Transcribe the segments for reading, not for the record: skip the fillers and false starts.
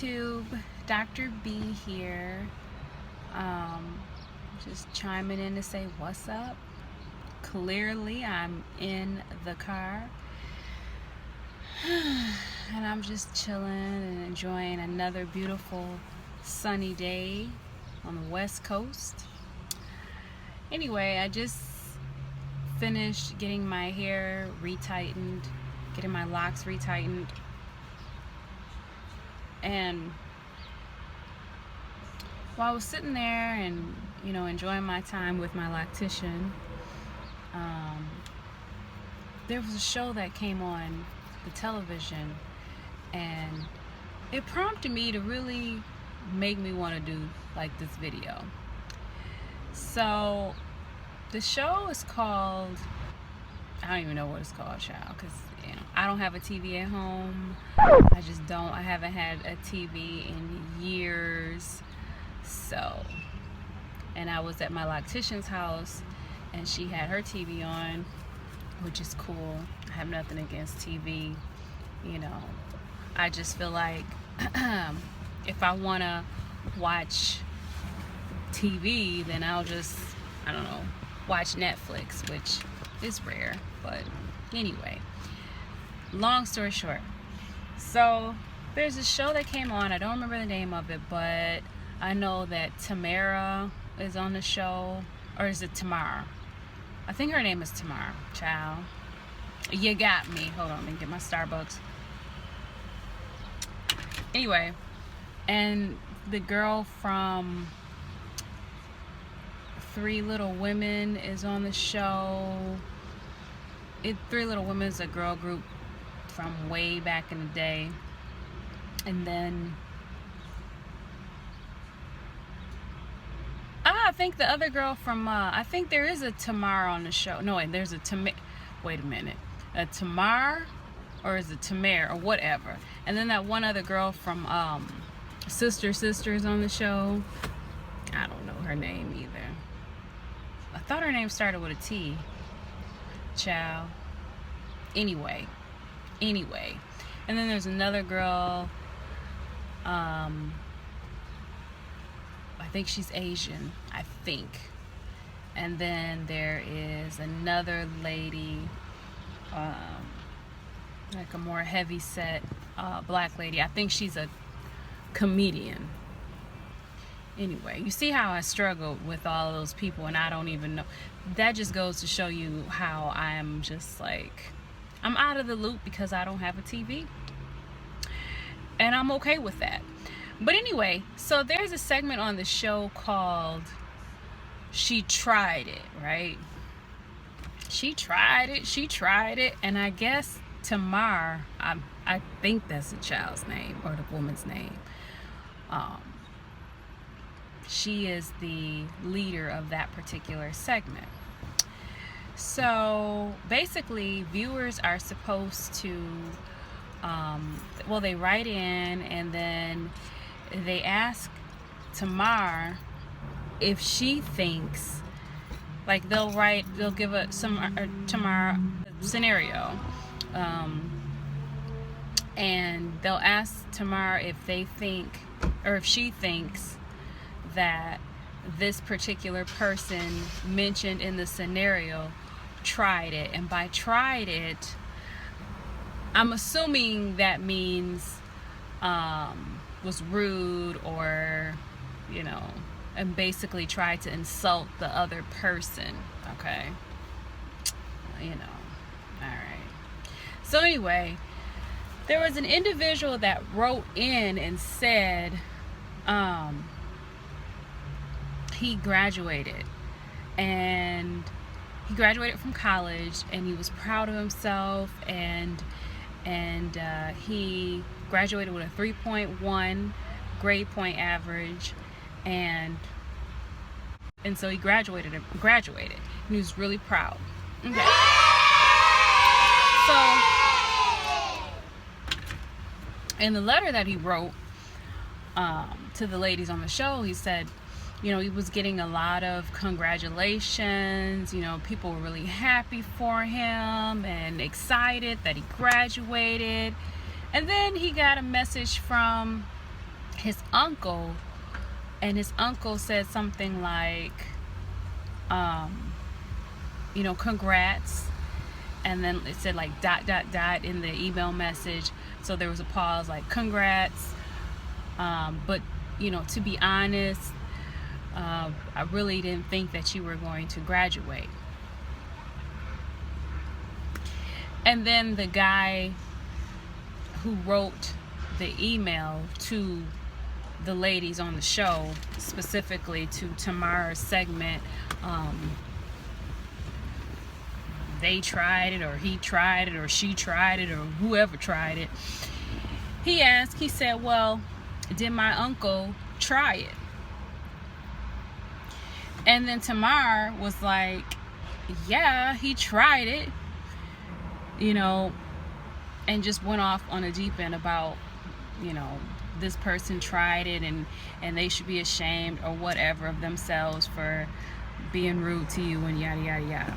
YouTube, Dr. B here. Just chiming in to say what's up. Clearly, I'm in the car and I'm just chilling and enjoying another beautiful sunny day on the West Coast. Anyway, I just finished getting my hair retightened, getting my locks retightened, and while I was sitting there and enjoying my time with my loctician, there was a show that came on the television, and it prompted me to really make me want to do like this video. So the show is called, I don't even know what it's called, child, because I don't have a TV at home. I haven't had a TV in years. So, and I was at my loctician's house and she had her TV on, which is cool. I have nothing against TV. I just feel like if I want to watch TV, then I'll just, watch Netflix, which is rare. But anyway, long story short, so there's a show that came on. I don't remember the name of it, but I know that Tamara is on the show. Or is it Tamar? I think her name is Tamar. Child, you got me. Hold on, let me get my Starbucks. Anyway, and the girl from Three Little Women is on the show. Three Little Women is a girl group from way back in the day. And then I think the other girl from I think there is a Tamar on the show. No, wait, there's a wait a minute. A Tamar, or is it Tamar, or whatever. And then that one other girl from Sisters on the show. I don't know her name either. I thought her name started with a T. Child. Anyway. And then there's another girl. I think she's Asian. I think. And then there is another lady, like a more heavy set black lady. I think she's a comedian. Anyway, you see how I struggled with all of those people, and I don't even know. That just goes to show you how I am just like, I'm out of the loop because I don't have a TV. And I'm okay with that. But anyway, so there's a segment on the show called She Tried It, right? She tried it, and I guess Tamar, I think that's the child's name or the woman's name. She is the leader of that particular segment. So basically, viewers are supposed to, they write in and then they ask Tamar if she thinks, like they'll give Tamar scenario, and they'll ask Tamar if they think, or if she thinks that this particular person mentioned in the scenario tried it. And by tried it, I'm assuming that means was rude, or and basically tried to insult the other person. Okay, all right. So anyway, there was an individual that wrote in and said he graduated from college, and he was proud of himself, and he graduated with a 3.1 grade point average, and so he graduated, and he was really proud. Okay. So in the letter that he wrote to the ladies on the show, he said, he was getting a lot of congratulations. People were really happy for him and excited that he graduated. And then he got a message from his uncle, and his uncle said something like, congrats, and then it said like ... in the email message. So there was a pause, like, congrats, but to be honest, I really didn't think that you were going to graduate. And then the guy who wrote the email to the ladies on the show, specifically to Tamara's segment, they tried it, or he tried it, or she tried it, or whoever tried it. He said, well, did my uncle try it? And then Tamar was like, yeah, he tried it, and just went off on a deep end about, this person tried it, and they should be ashamed or whatever of themselves for being rude to you, and yada, yada, yada.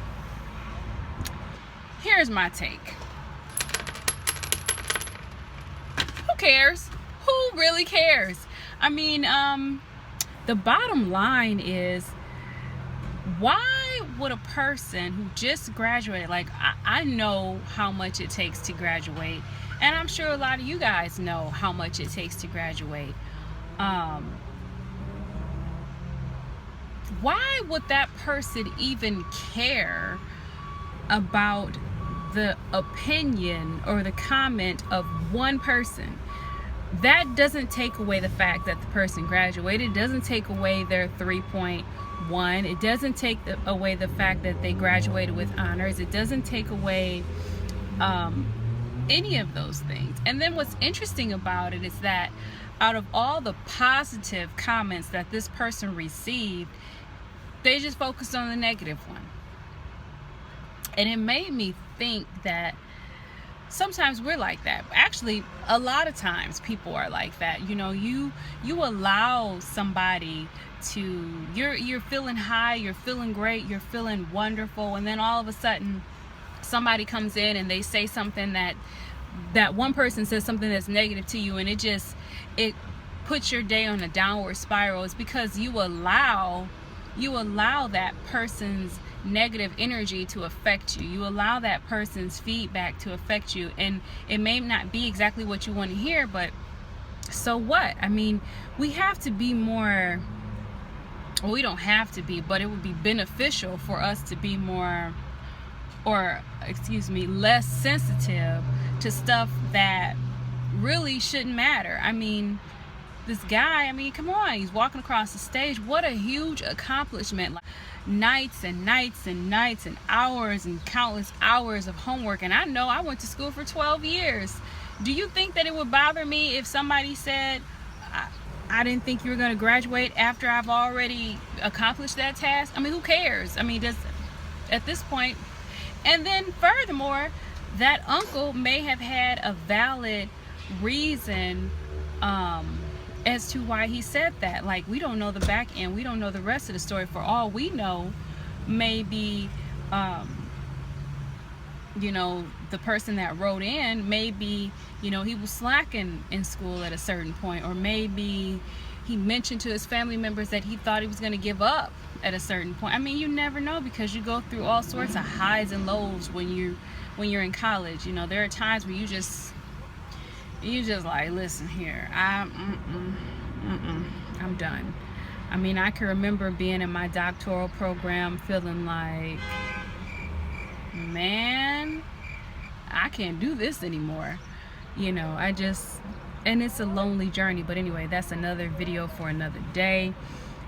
Here's my take. Who cares? Who really cares? I mean, the bottom line is, why would a person who just graduated, like, I know how much it takes to graduate, and I'm sure a lot of you guys know how much it takes to graduate. Why would that person even care about the opinion or the comment of one person? That doesn't take away the fact that the person graduated. It doesn't take away their 3.1. It doesn't take away the fact that they graduated with honors. It doesn't take away any of those things. And then what's interesting about it is that out of all the positive comments that this person received, they just focused on the negative one. And it made me think that sometimes we're like that. Actually, a lot of times people are like that. You allow somebody to, you're feeling high, you're feeling great, you're feeling wonderful, and then all of a sudden somebody comes in and they say something that one person says something that's negative to you, and it puts your day on a downward spiral. It's because you allow that person's negative energy to affect you. You allow that person's feedback to affect you, and it may not be exactly what you want to hear, but so what? I mean, we have to be more, well, we don't have to be, but it would be beneficial for us to be more, less sensitive to stuff that really shouldn't matter. I mean, this guy, come on, he's walking across the stage. What a huge accomplishment. Like, nights and nights and nights and hours and countless hours of homework. And I know I went to school for 12 years. Do you think that it would bother me if somebody said, I didn't think you were going to graduate after I've already accomplished that task? Who cares? At this point. And then furthermore, that uncle may have had a valid reason as to why he said that. Like, we don't know the back end. We don't know the rest of the story. For all we know, maybe, the person that wrote in, maybe, he was slacking in school at a certain point, or maybe he mentioned to his family members that he thought he was going to give up at a certain point. You never know, because you go through all sorts of highs and lows when you're in college. There are times where you just like, listen here, I'm done. I can remember being in my doctoral program feeling like, man, I can't do this anymore. And it's a lonely journey. But anyway, that's another video for another day.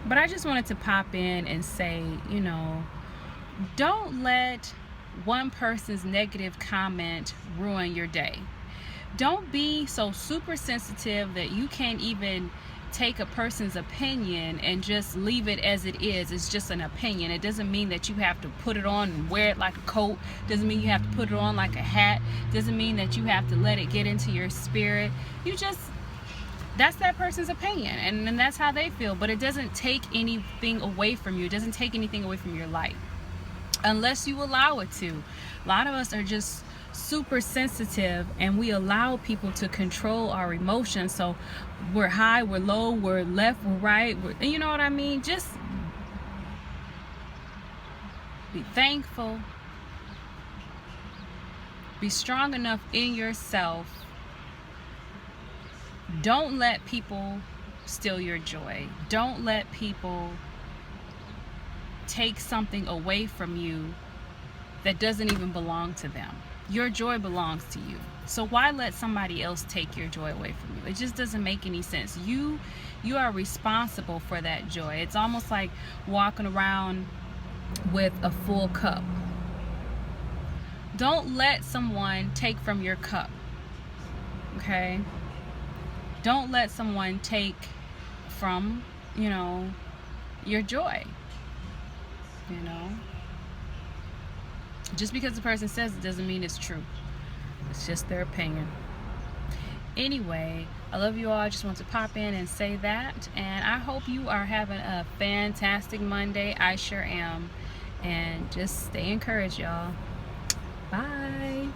But I just wanted to pop in and say, don't let one person's negative comment ruin your day. Don't be so super sensitive that you can't even take a person's opinion and just leave it as it is. It's just an opinion. It doesn't mean that you have to put it on and wear it like a coat. Doesn't mean you have to put it on like a hat. Doesn't mean that you have to let it get into your spirit. That's that person's opinion, and that's how they feel. But it doesn't take anything away from you. It doesn't take anything away from your life. unless you allow it to. A lot of us are just super sensitive, and we allow people to control our emotions. So we're high, we're low, we're left, we're right, you know what I mean? Just be thankful. Be strong enough in yourself. Don't let people steal your joy. Don't let people take something away from you that doesn't even belong to them. Your joy belongs to you. So why let somebody else take your joy away from you? It just doesn't make any sense. You are responsible for that joy. It's almost like walking around with a full cup. Don't let someone take from your cup. Okay? Don't let someone take from, your joy. Just because the person says it doesn't mean it's true. It's just their opinion. Anyway, I love you all. I just want to pop in and say that. And I hope you are having a fantastic Monday. I sure am. And just stay encouraged, y'all. Bye.